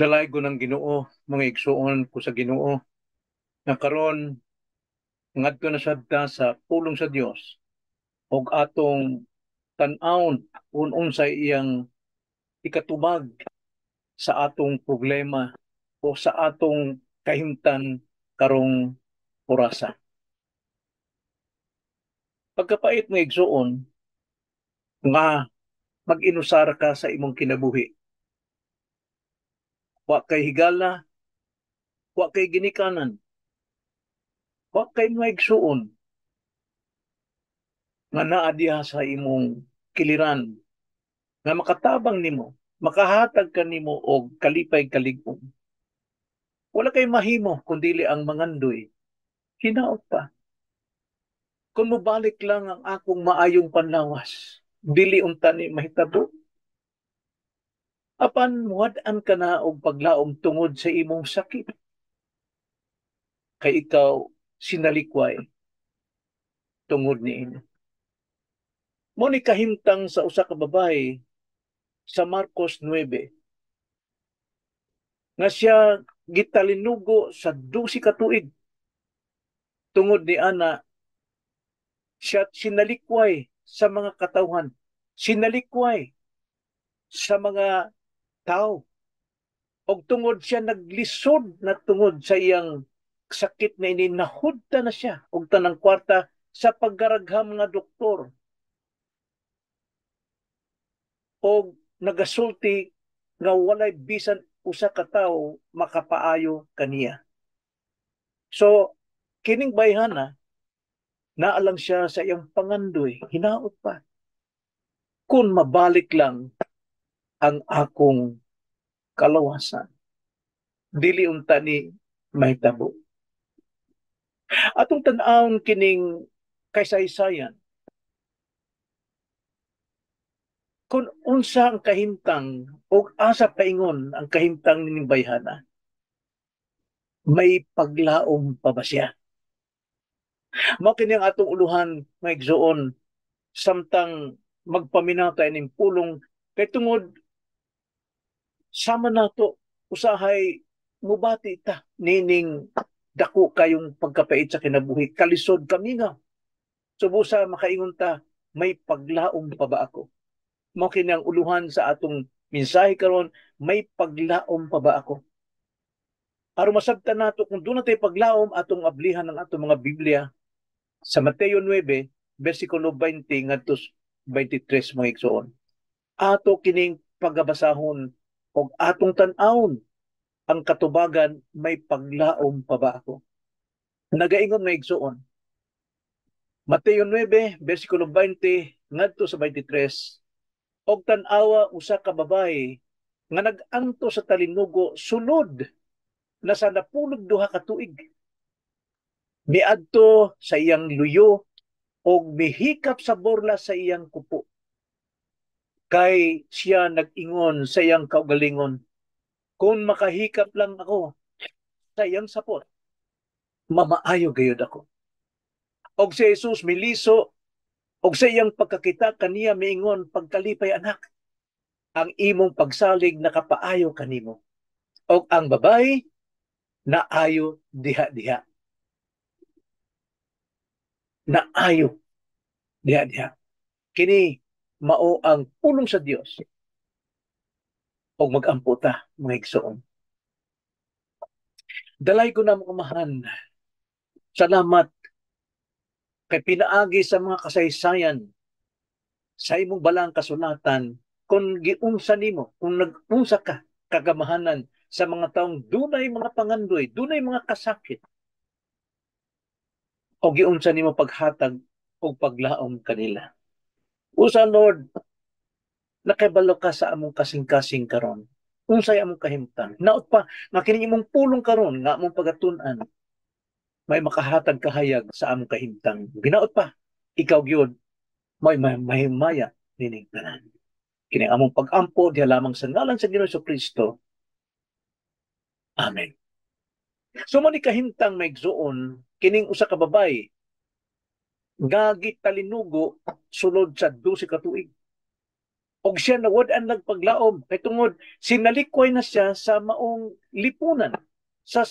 Dalay ko ng Ginoo, mga igsuon ko sa Ginoo, na karon ngadto na sabta sa pulong sa Dios og atong tan-awon kung unsay iyang ikatubag sa atong problema o sa atong kahimtan karong orasa. Pagkapait nga igsuon nga mag-inusar ka sa imong kinabuhi. Wa kay higala, wa kay ginikanan, wa kay mga igsuon nga naa diha sa imong kiliran nga makatabang nimo, makahatag ka nimo og kalipay kalig-on. Wala kay mahimo kundili ang mangandoy. Hinaot pa. Kung mabalik lang ang akong maayong panlawas, dili unta ni mahitabo. Apan muhad-an ka na og paglaom tungod sa imong sakit. Kay ikaw sinalikway tungod niini. Mo ni kahimtang sa usa ka babae sa Marcos 9 nga siya gitalinugo sa 12 ka tuig tungod ni ana siya sinalikway sa mga katawhan, sinalikway sa mga tao, og tungod siya naglisod na tungod sa iyang sakit na ini, nahudta na siya og tanang kwarta sa paggaragham nga doktor og nagasulti nga walay bisan usa ka tawo makapaayo kaniya. So kining bayhana naalang siya sa iyang pangandoy, hinaot pa. Kung mabalik lang ang akong kalawasan, dili unta ni mahitabo. Atong tan-awon kining kaysaysayan, kung unsa ang kahimtang o asa paingon ang kahimtang ning bayhana, may paglaom pa ba siya? Mao kini ang atong uluhan nga igsuon samtang magpaminaw tayo ning pulong kay tungod sama nato usahay mubati ta nining dako kayong pagkapait sa kinabuhi, kalisod kami nga. Subusa makaingon ta, may paglaom pa ba ako? Mao kini ang uluhan sa atong mensahe karon, may paglaom pa ba ako? Aron masabtan nato kung doon natin paglaom atong ablihan ng atong mga Biblia sa Mateo 9, versikulo 20 ngadto 23 mga igsoon. Ato kining pagabasahon og atong tan-awon ang katubagan, may paglaom pa ba ako? Nagaingon mga igsoon. Mateo 9, versikulo 20 ngadto sa 23, og tan-awa usa ka babae nga nag-anto sa talinugo sulod na sa napulog duha ka tuig. Miadto sa iyang luyo og mihikap sa borla sa iyang kupo. Kay siya nag-ingon sa iyang kaugalingon, kung makahikap lang ako sa iyang sapot, mamaayo gayud ako. Og si Jesus miliso og sa iyang pagkakita kaniya miingon, pagkalipay anak, ang imong pagsalig nakapaayo kanimo. Og ang babae naayo diha-diha. Naayo diha-diha. Kini mao ang pulong sa Dios og mag-ampo ta mga igsoon. Dalay ko na mga kamahan. Salamat kay pinaagi sa mga kasaysayan sa imong balang kasulatan kung giunsa nimo, kung nag-unsa ka kagamahanan sa mga taong dunay mga pangandoy, dunay mga kasakit, o giunsa nimo paghatag o paglaom kanila. Usa Lord, nakibalo ka sa among kasing-kasing karon. Unsay among kahimtang. Naot pa nga kini imong pulong karon nga among pagatun-an may makahatag kahayag sa among kahimtang. Ginaot pa, ikaw gyud may mahimaya nining tanan. Kini among pag-ampo diha lamang sa ngalan sa Ginoong Kristo. Amen. So man kahimtang may igsuon kining usa ka babae nga gitalinugo sulod sa 12 ka tuig. Og siya nawad-an nagpaglaom kay tungod sinalikway na siya sa maong lipunan sa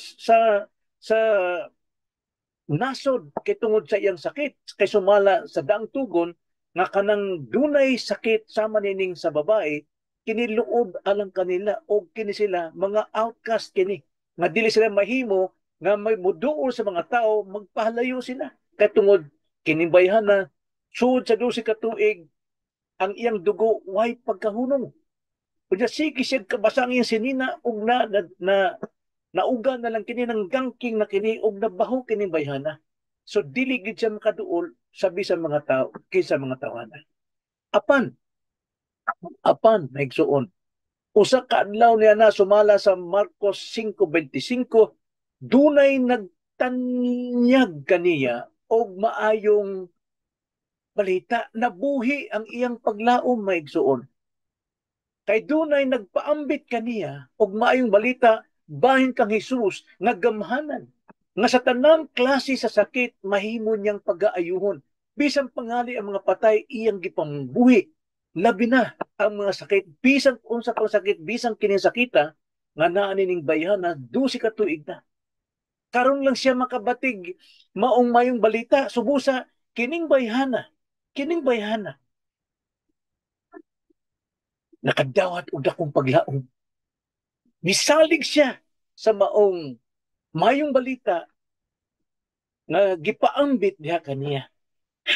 nasod kay tungod sa iyang sakit kay sumala sa daang tugon nga kanang dunay sakit sama nining sa babae kini luod alang kanila og kini sila mga outcast kini nga dili sila mahimo nga may muduol sa mga tao magpahalayo sila kay tungod kini bayhana sud sa 12 ka tuig ang iyang dugo way pagkahunong unya sige siya kabasang iyang sinina og na nauga na lang kini ng gangking na kini og nabaho kini bayhana. So dili gid siya makaduol sabi sa mga tao kaysa mga tawanan. Apan, apan maigsuon. Usa ka adlaw niya na sumala sa Marcos 5:25 dunay nagtanyag kaniya og maayong balita nabuhi ang iyang paglaom maigsuon. Kay dunay nagpaambit kaniya og maayong balita bahin kang Hesus nga gamhanan nga sa tanang klase sa sakit mahimo niyang pagaayuhon bisan pangali ang mga patay iyang gipambuhi labi na ang mga sakit bisan unsa pang sakit bisan kini sakita nga naa ning bayhana 12 ka tuig na karon lang siya makabatig maong mayong balita subusa kining bayhana nakadawat og dakong paglaom misalig siya sa maong mayong balita nga gipaambit diha kaniya.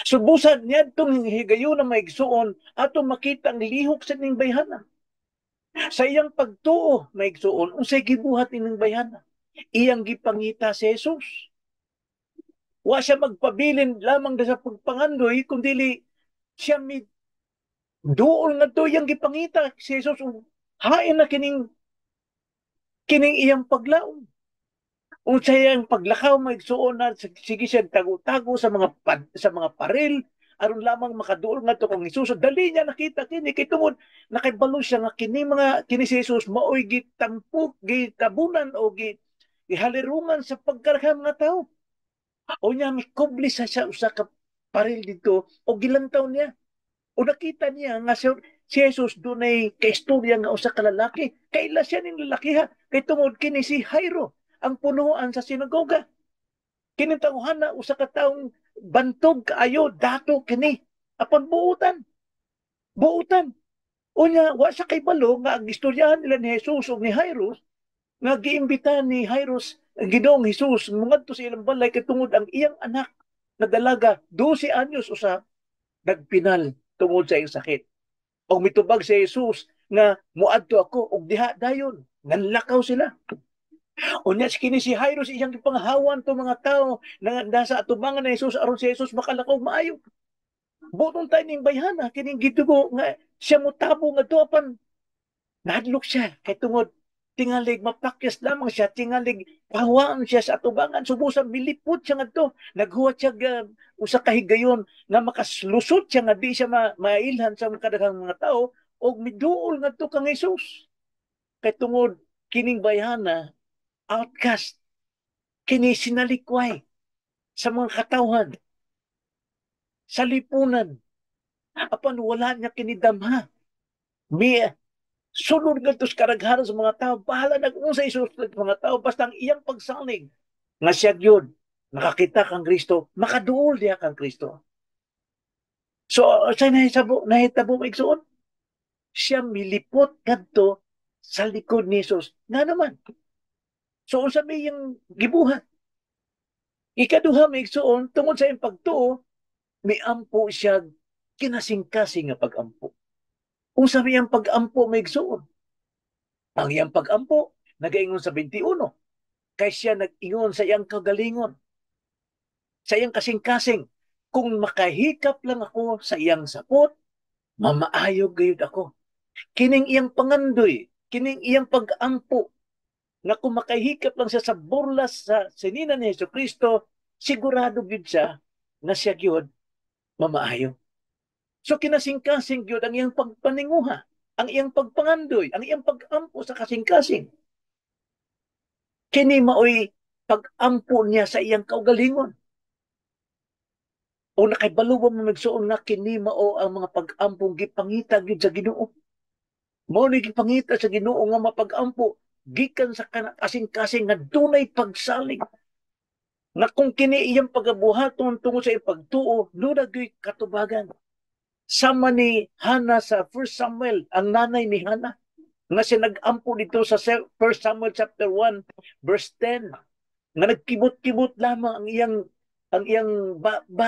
Subusan niya itong higayon na maigsuon ato makita ang lihok sa ning bayhana. Sa iyang pagtuo maigsuon, unsay gibuhat ining bayhana. Iyang gipangita si Jesus. Wa siya magpabilin lamang sa pagpangandoy, kundi siya duol nga to iyang gipangita si Jesus. Hain na kining iyang paglaom. Unsay ang paglakaw maigsuon na sige siya tago-tago sa mga paril aron lamang makaduol nga to kung Hesus dali niya nakita kini kay tungod nakibalo siya nga kini si Jesus maoy gitampok gitabunan o gihalirungan sa pagkarga mga tao o niya mikubli sa siya usa ka paril dito o gilantaw niya o nakita niya nga si Jesus dunay kaistorya nga usa ka lalaki kaila siya ning lalaki ha kay tungod kini si Jairo ang punuan sa sinagoga. Kini tawhana usa ka taong bantog kaayo dato kini apan buutan unya wa sa kay balo nga ang istoryahan nila ni Jesus ug ni Jairus nga giimbita ni Jairus ang Ginoong Jesus ngadto sa ilang balay kay tungod ang iyang anak na dalaga 12 anyos usa nagpinal tungod sa iyang sakit og mitubag si Jesus nga muadto ako og diha dayon nanlakaw sila. Unya kini si Jairus iyang gipanghawan to mga tao na nasa atubangan ni Jesus aron si Jesus makalakaw maayo. Butong tayo ning bayhana kining gitugo nga siya motabo nga apan nahadlok siya kay tungod tingalig mapakyas lamang siya tingalig pahawaan siya sa atubangan subusan milipot siya ngadto naghuwat siya usa ka higayon nga makaslusot siya nga di siya mailhan sa kadaghang mga tao og miduol ngadto kang Jesus kay tungod kining bayhana outcast kini sinalikway sa mga katawhan sa lipunan apan wala niya kinidamha mi sulod nga tos karaghanan sa mga tao bahala nag-unsay susunod sa mga tao basta ang iyang pagsalig nga siya gyud nakakita kang Kristo makaduol diha kang Kristo so sa nahitabo maigsuon siya milipot kadto sa likod ni Jesus nga naman so unsa may iyang gibuhat ikaduha maigsuon tungod sa iyang pagtuo miampo siya kinasing-kasing nga pag-ampo unsa may iyang pag-ampo maigsuon ang iyang pag-ampo nagaingon sa 21 kay siya nag-ingon sa iyang kagalingon sa iyang kasing-kasing kung makahikap lang ako sa iyang sapot mamaayo gayud ako kining iyang pangandoy kining iyang pag-ampo nga kung makahikap lang siya sa burlas sa sinina ni Jesucristo sigurado gyud siya na siya gyud mamaayo so kinasing-kasing gyud ang iyang pagpaninguha ang iyang pagpangandoy ang iyang pag-ampo sa kasing-kasing kini maoy pag-ampo niya sa iyang kaugalingon O nakibalo ba mo magsuon nga kini mao ang mga pag-ampong gipangita gyud sa Ginoo. Mao ni gipangita sa Ginoo nga mapag-ampo gikan sa kasing-kasing nga dunay pagsalig. Nga kung kini iyang pagabuhaton tungod sa iyang pagtuo, luna gyud katubagan. Sama ni Hana sa 1 Samuel, ang nanay ni Hana, nga siya nag-ampo dito sa 1 Samuel chapter 1 verse 10, nga nagkibot-kibot lamang ang iyang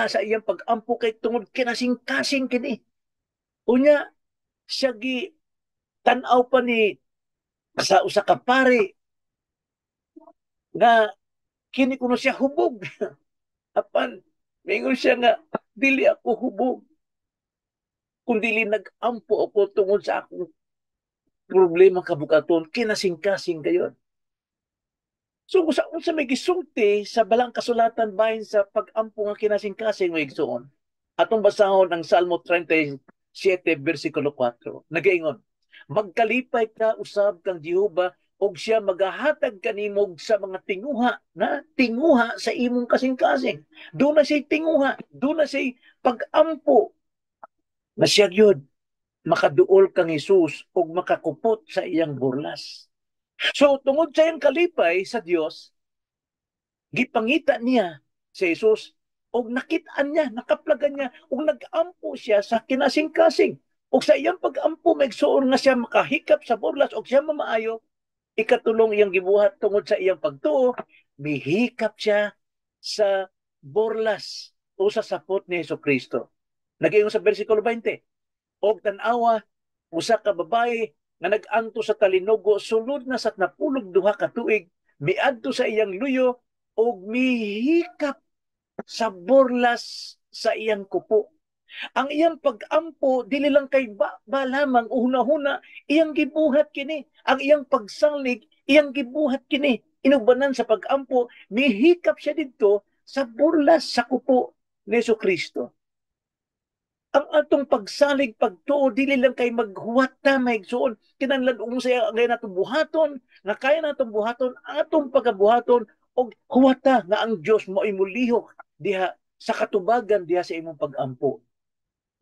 sa iyang pag-ampo kay tungod kinasing-kasing kini. Unya siya gi tan-aw pa ni sa usa ka pari nga kini kuno siya hubog. Apan mingon siya nga dili ako hubog kun dili nag-ampo ako tungod sa akong problema kabukaton kinasing-kasing kayon. So unsa may gisulti sa balang kasulatan bahin sa pag-ampo nga kinasing-kasing mo igsuon. Atong basahon ang Salmo 37 bersikulo 4. Nagaingon, magkalipay ka usab kang Jehova og siya magahatag kanimo sa mga tinguha sa imong kasing-kasing. Doon na siya tinguha, doon na siya pag-ampo na siya gyud makaduol kang Hesus og makakupot sa iyang burlas. So tungod sa iyang kalipay sa Dios, gipangita niya si Jesus og nakit-an niya, nakaplagan niya og nag-ampo siya sa kinasing-kasing. Og sa iyang pag-ampo magsuon nga siya makahikap sa burlas og siya mamaayo, ikatulong iyang gibuhat tungod sa iyang pagtuo, mihikap siya sa burlas o sa sapot ni Jesucristo. Nagayon sa bersikulo 20, og tan-awa usa ka babae nga nag-anto sa talinugo sulod na sa napulog duha ka tuig, miadto sa iyang luyo og mihikap sa burlas sa iyang kupo. Ang iyang pag-ampo dili lang kay ba lamang una-una iyang gibuhat kini. Ang iyang pagsalig iyang gibuhat kini. Inubanan sa pag-ampo, mihikap siya didto sa burlas sa kupo ni Jesucristo. Ang atong pagsalig pagtuo dili lang kay maghuwata maigsuon kinahanglan unsay ang natong buhaton nga kaya natong buhaton atong pagabuhaton og huwata nga ang Dios mo imulihok diha sa katubagan diha sa imong pag-ampo.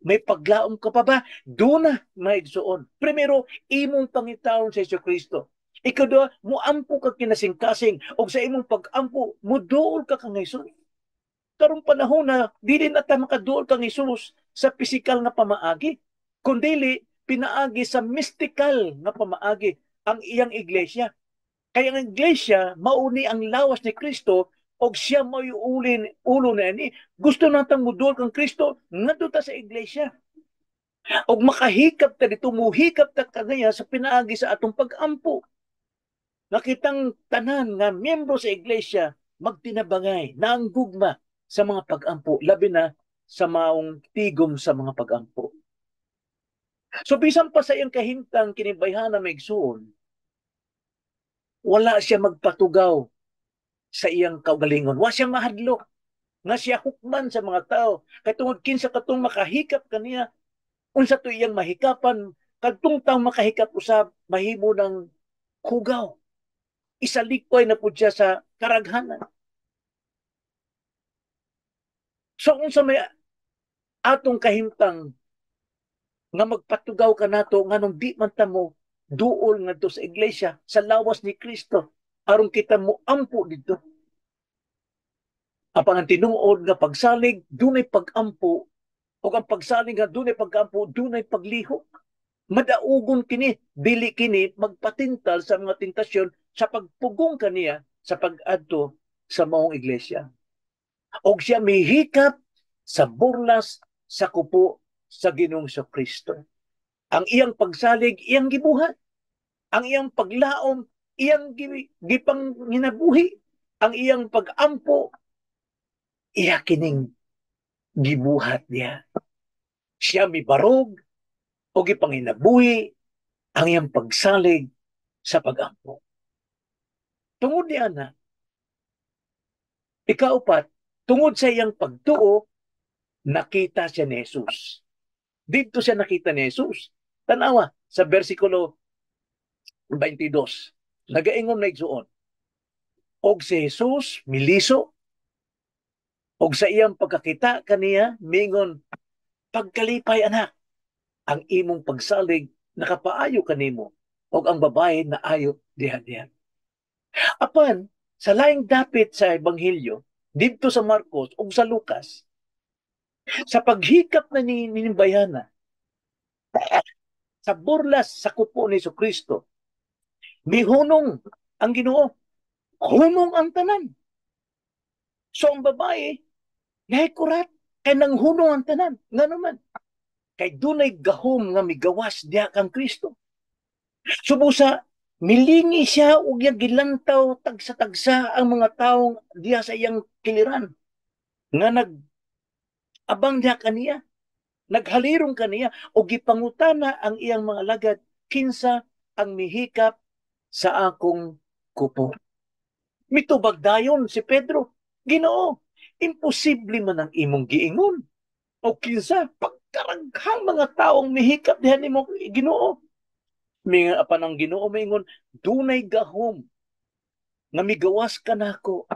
May paglaom ka pa ba? Duna maigsuon. Primero, imong pangitaon sa Jesucristo. Ikadua, muampo ka kinasing-kasing o sa imong pag-ampo, muduol ka kang Jesus. Karong panahon na dili na ta makaduol kang Hesus sa pisikal nga pamaagi, kundili pinaagi sa mystical nga pamaagi ang iyang iglesia. Kaya ang iglesia mauni ang lawas ni Kristo og siya mayulin ulo na ni gusto natang muduol kang Kristo ngadto ta sa iglesia. Og makahikap ta dito muhikap ta kaniya sa pinaagi sa atong pag-ampo. Nakitang tanan nga miyembro sa iglesia magtinabangay naang gugma sa mga pag-ampo, labi na sa maong tigom sa mga pag-ampo. So bisan pa sa iyang kahintang kinibayhan na maigsuon, wala siya magpatugaw sa iyang kaugalingon. Wa siya mahadlok nga siya hukman sa mga tao. Kay tungod kinsa katong makahikap kaniya, unsa to iyang mahikapan, kadtong taong makahikap usab mahimo ng hugaw. Isalikoy na pud siya sa karaghanan. So unsa may atong kahimtang nga magpatugaw ka nato nganong di man ta mo duol ngadto sa iglesia sa lawas ni Kristo aron kita mo ampo didto. Apan ang tinuod nga pagsalig dunay pag-ampo o ang pagsalig nga dunay pag-ampo dunay paglihok. Madaugon kini dili kini magpatintal sa mga tentasyon sa pagpugong kaniya sa pag-adto sa maong iglesia. Og siya mihikap sa burlas sa kupo sa Ginoong Kristo. Ang iyang pagsalig, iyang gibuhat. Ang iyang paglaom, iyang gipang ginabuhi. Ang iyang pag-ampo, iya kining gibuhat niya. Siya mibarog o gipanginabuhi ang iyang pagsalig sa pag-ampo. Tungod niya na, ikaupat, tungod sa iyang pagtuo, nakita siya ni Jesus. Dito siya nakita ni Jesus. Tanawa sa bersikulo 22. Nagaingon na igsuon. Og si Jesus miliso Og sa iyang pagkakita kaniya, mingon, pagkalipay anak, ang imong pagsalig nakapaayo kanimo, og ang babae na ayo diha-diha. Apan, sa laing dapit sa Ebanghelyo, dito sa Marcos ug sa Lucas, sa paghikap na ni Bayana, sa burlas sa kupo ni Kristo, mihunong ang Ginoo, hunong ang tanan. So ang babae, nahikurat, kay nang hunong ang tanan. Nga naman, kay dunay gahom nga migawas diha kang Kristo. Subusa, milingi siya ug yang gilantaw tagsa-tagsa ang mga taong diha sa iyang kiliran nga nag-abang diha kaniya, naghalirong kaniya o gipangutana ang iyang mga lagad kinsa ang mihikap sa akong kupo. Mitubag dayon si Pedro, Ginoo, imposible man ang imong giingon. O kinsa pagkaraghang mga taong mihikap diha nimo Ginoo. Mga apan ang Ginoo maingon, dunay gahom nga migawas kanako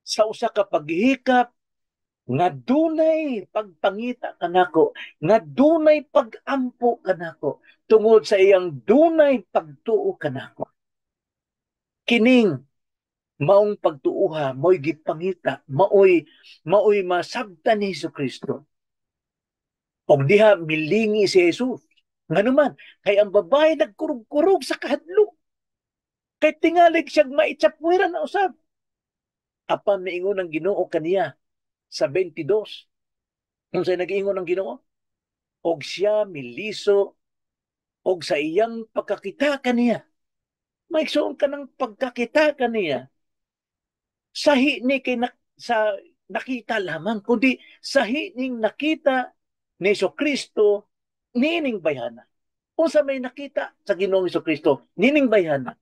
sa usa ka paghihikap nga dunay pagpangita kanako, nga dunay pagampo kanako tungod sa iyang dunay pagtuo kanako. Kining maong pagtuuha, mo'y gipangita, maoy masabtan ni Kristo. Og diha milingi si Jesus. Nga naman, kay ang babae nagkurog-kurog sa kahadlok. Kay tingalig siyang maitsapwiran na usab. Apan niingon ang Ginoo kaniya sa 22. Kung sa'y nag-iingon ang Ginoo, og siya miliso og sa iyang pagkakita kaniya. Maigsoon ka ng pagkakita kaniya. Sahi ni kay sa nakita lamang, kundi sahi ning nakita ni Kristo nining bayhana. Kung sa may nakita sa Ginoong Kristo nining bayhana,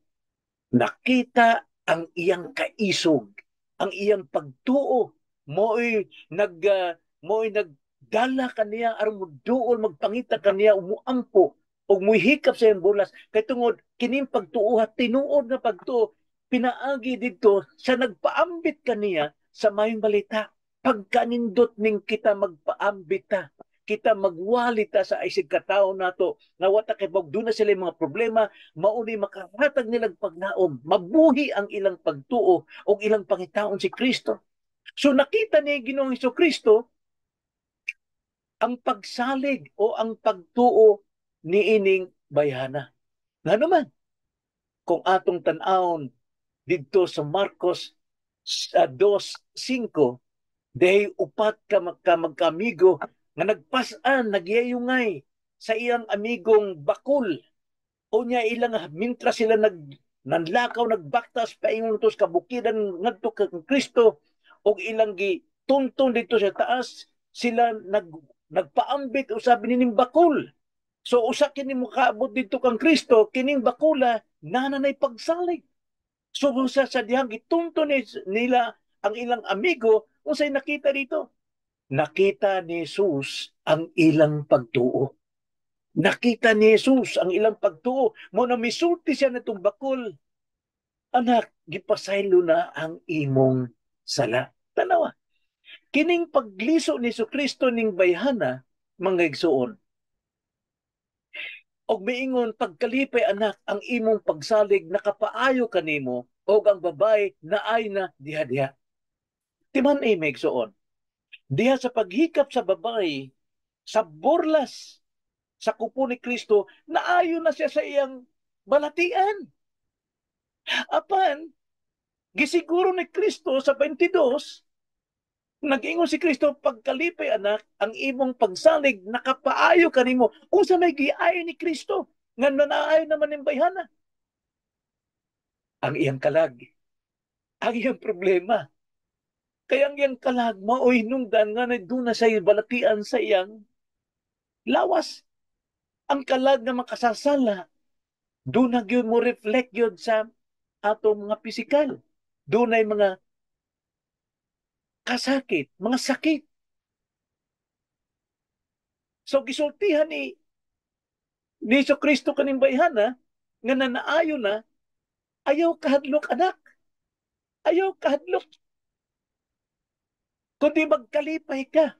nakita ang iyang kaisog, ang iyang pagtuo, mo'y nagdala kaniya aron muduol magpangita kaniya umuampo ug muhikap sa iyang bulas kay tungod kining pagtuo tinuod na pagtuo pinaagi dito sa nagpaambit kaniya sa mayong balita. Pagkanindot ning kita magpaambita, kita magwalita sa isig katao nato nga wata kay na sila mga problema, mauni makahatag nilang pagnaom, mabuhi ang ilang pagtuo o ilang pangitaon si Kristo. So nakita ni Ginoong Kristo ang pagsalig o ang pagtuo ni ining bayhana. Nga naman, kung atong tanawon dito sa Marcos 2:5, dahi upat ka magkamigo nga nagpasan, nagyayungay sa iyang amigong bakul. O niya ilang mintra sila nanlakaw, nagbaktas, paingon ito sa kabukidan ngadto kang Kristo o ilang tuntong dito sa taas, sila nagpaambit o sabi nining bakul. So usa kini mo kaabot dito kang Kristo, kining bakula nananay pagsalig. So sa dihang gitunto nila ang ilang amigo, unsay nakita dito? Nakita ni Jesus ang ilang pagtuo. Nakita ni Jesus ang ilang pagtuo. Mo na misulti siya natong bakul. Anak, gipasaylo na ang imong sala. Tanawa. Kining pagliso ni Kristo ning bayhana, mga igsuon. Og miingon, pagkalipay anak, ang imong pagsalig nakapaayo kanimo o ang babae na ay na diha-diha. Timan ay may igsuon. Diha sa paghikap sa babae, sa burlas sa kupo ni Kristo, naayo na siya sa iyang balatian. Apan, gisiguro ni Kristo sa 22, nag-ingon si Kristo, pagkalipay anak, ang imong pagsalig nakapaayo kanimo. Kung sa may giayo ni Kristo, nga nanaayo naman ng bayhana. Ang iyang kalag, ang iyang problema. Kaya ang iyang kalag, maoy nungdan nga na doon na sa balatian sa iyang lawas. Ang kalag na makasasala, doon na yun mo reflect yun sa ato mga pisikal. Doon ay mga kasakit, mga sakit. So gisultihan ni Kristo kaning bayhana nga nanaayo na, ayaw kahadlok anak. Ayaw kahadlok. kundi magkalipay ka.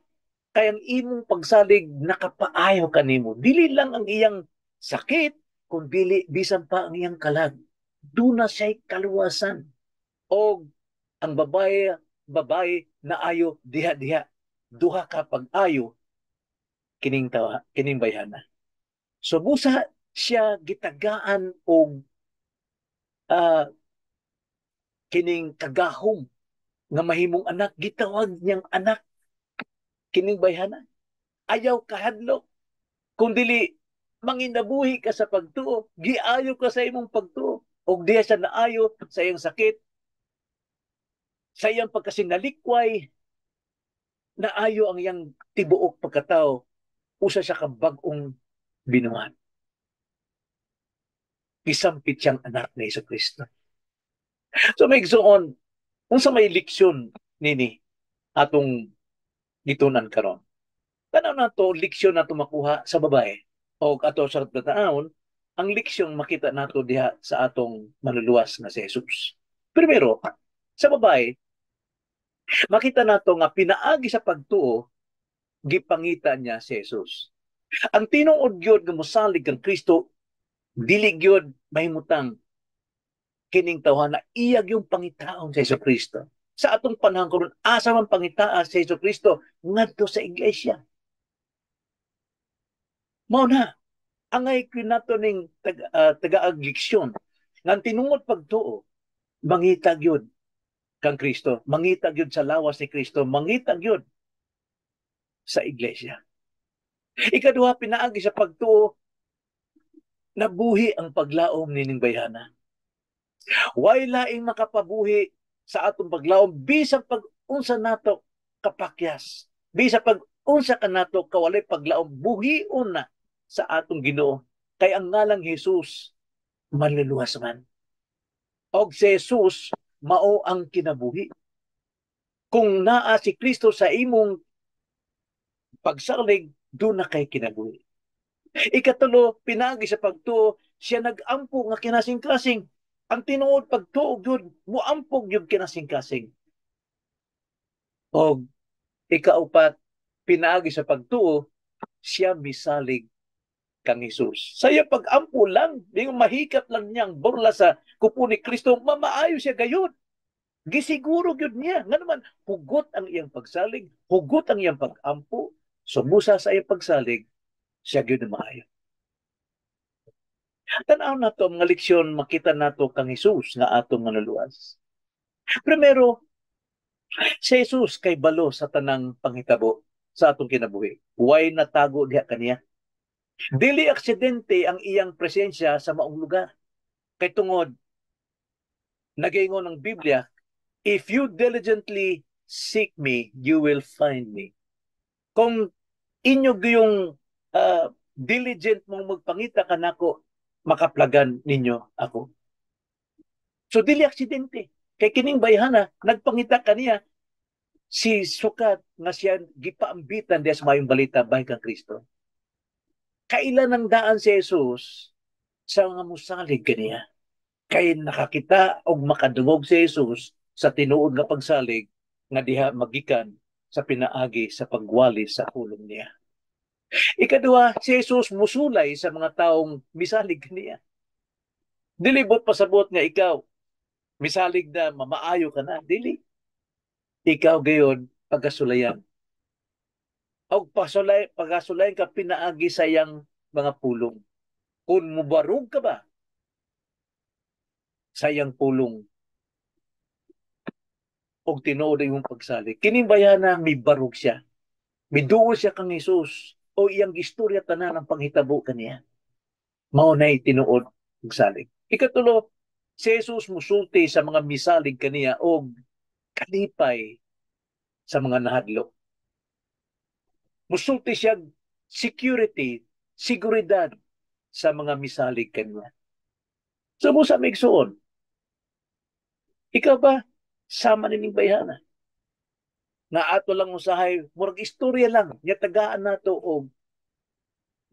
Kaya ang imong pagsalig nakapaayo kanimo. Dili lang ang iyang sakit, kung dili bisan pa ang iyang kalag. Duna siya'y kaluwasan. O ang babae na ayo diha-diha. Duha ka pag-ayo kining bayhana. So busa siya gitagaan og kining kagahom nga mahimong anak, gitawag niyang anak kining bayhana. Ayaw kahadlok, kung dili manginabuhi ka sa pagtuo, giayo ka sa imong pagtuo. Og diha siya naayo sa iyang sakit, sa iyang pagkasingalikway, naayo ang iyang tibuok pagkatao, usa siya ka bag-ong binuhat. Gisampit siyang anak ni Jesucristo. So may igsoon, unsa may leksyon nini atong gitunan karon. Tanaw na to, leksyon na makuha sa babae. O ato sa taon, ang leksyon makita nato diha sa atong manluluwas nga si Jesus. Primero, sa babae, makita nato nga pinaagi sa pagtuo, gipangita niya si Jesus. Ang tinuod gyud nga mosalig kang Kristo, dili gyud mahimutang kining tawhana iyag yung pangitaon sa Jesucristo. Sa atong panahon karon, asa man pangitaan sa Jesucristo ngadto sa iglesia. Mao na angay kinato ning taga-agliksyon ngan tinuod pagtuo, mangita gyud kang Kristo, mangita gyud sa lawas ni Kristo, mangita gyud sa iglesia. Ikaduha, pinaagi sa pagtuo, nabuhi ang paglaom nining bayhana. Way laing makapabuhi sa atong paglaom bisan pag unsa nato kapakyas, bisan pag unsa ka nato kawalay paglaom, buhion na sa atong Ginoo, kay ang ngalang Jesus manluluwas man. Og si Jesus mao ang kinabuhi. Kung naa si Kristo sa imong pagsalig, doon na kay kinabuhi. Ikatulo, pinagi sa pagtuo, siya nag-ampo nga kinasing-kasing. Ang tinuod pagtuo yun, muampog yung kinasing-kasing. O ikaupat, pinagi sa pagtuo, siya misalig kang Jesus. Saya pag-ampo lang, di mahikap lang niyang burla sa kupo ni Kristo, mamaayo siya gayon. Gisiguro gyud niya nga naman hugot ang iyang pagsalig, hugot ang iyang pag-ampo, sumusa sa iyang pagsalig, siya gyud na maayo. Tanaw na to mga leksyon, makita nato kang Jesus nga atong manluluwas. Primero, si Jesus kay balo sa tanang panghitabo sa atong kinabuhi. Way natago diha kaniya. Dili aksidente ang iyang presensya sa maong lugar. Kay tungod, nagaingon ng Biblia, if you diligently seek me, you will find me. Kung inyo yung diligent mong magpangita kanako, makaplagan ninyo ako. So dili aksidente. Kay kining bayhana, nagpangita kaniya, si sukat nga siya gipaambitan diya sa mayong balita bahin kang Kristo. Kailan ang daan si Jesus sa mga musalig kaniya? Kay nakakita og makadungog si Jesus sa tinuod nga pagsalig nga diha magikan sa pinaagi sa pagwali sa pulong niya. Ikaduha, si Jesus musulay sa mga taong misalig kaniya. Dilibot pasabot nga ikaw, misalig na mamaayo ka na. Dili. Ikaw gayon pagkasulayan. O pagkasulayan ka pinaagi sa iyang mga pulong. Kung mubarog ka ba sa iyang pulong o tinuod imong pagsalig, kining bayana may barog siya. Miduol siya kang Jesus o iyang istorya tanan ang panghitabo kaniya. Mao nay tinuod pagsalig. Ikatulo, si Jesus musulti sa mga misalig kaniya o kalipay sa mga nahadlok. Musulti siya security, seguridad sa mga misalig kaniya. So mo sa migsuon, ikaw ba sama nining bayhana? Na ato lang usahay, murag istorya lang, nga tagaan nato og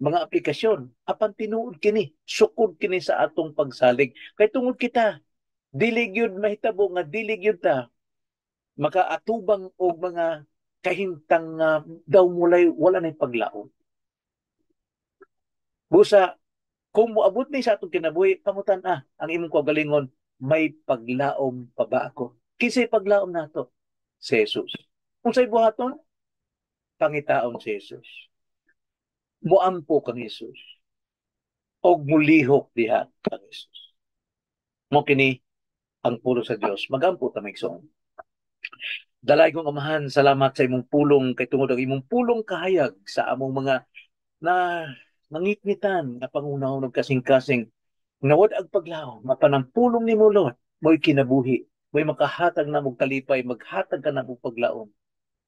mga aplikasyon. Apan tinuod kini, sukod kini sa atong pagsalig. Kay tungod kita, dili gyud mahitabo nga dili gyud ta makaatubang og mga kahintang daw mulay wala na paglaom. Busa, kung moabot ni sa atong kinabuhi, pangutan ang imong kagalingon, may paglaom pa ba ako? Kinsay paglaom nato? Si Jesus. Kung sa'y buhaton, pangitaon si Jesus. Muampo kang Jesus. Og mulihok diha kang Jesus. Mo kini ang pulo sa Dios. Magampo ta maigsoon. Dalay kong amahan, salamat sa imong pulong kay tungod ang imong pulong kahayag sa among mga na nangitngitan na pangunaw ng kasing-kasing nawad ag paglaom mapanang pulong ni mo Lord mo'y kinabuhi mo'y makahatag na mong kalipay maghatag ka na mong paglaom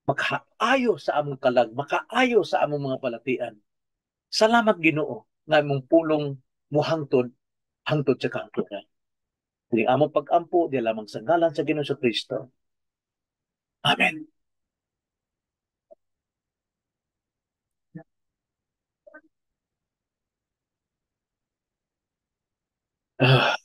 makaayo sa among kalag makaayo sa among mga palatian. Salamat Ginoo nga imong pulong muhangtod hangtod sa kahangturan. Dili among pag-ampo di lamang sa ngalan sa Ginoong Kristo. Amen. Ah,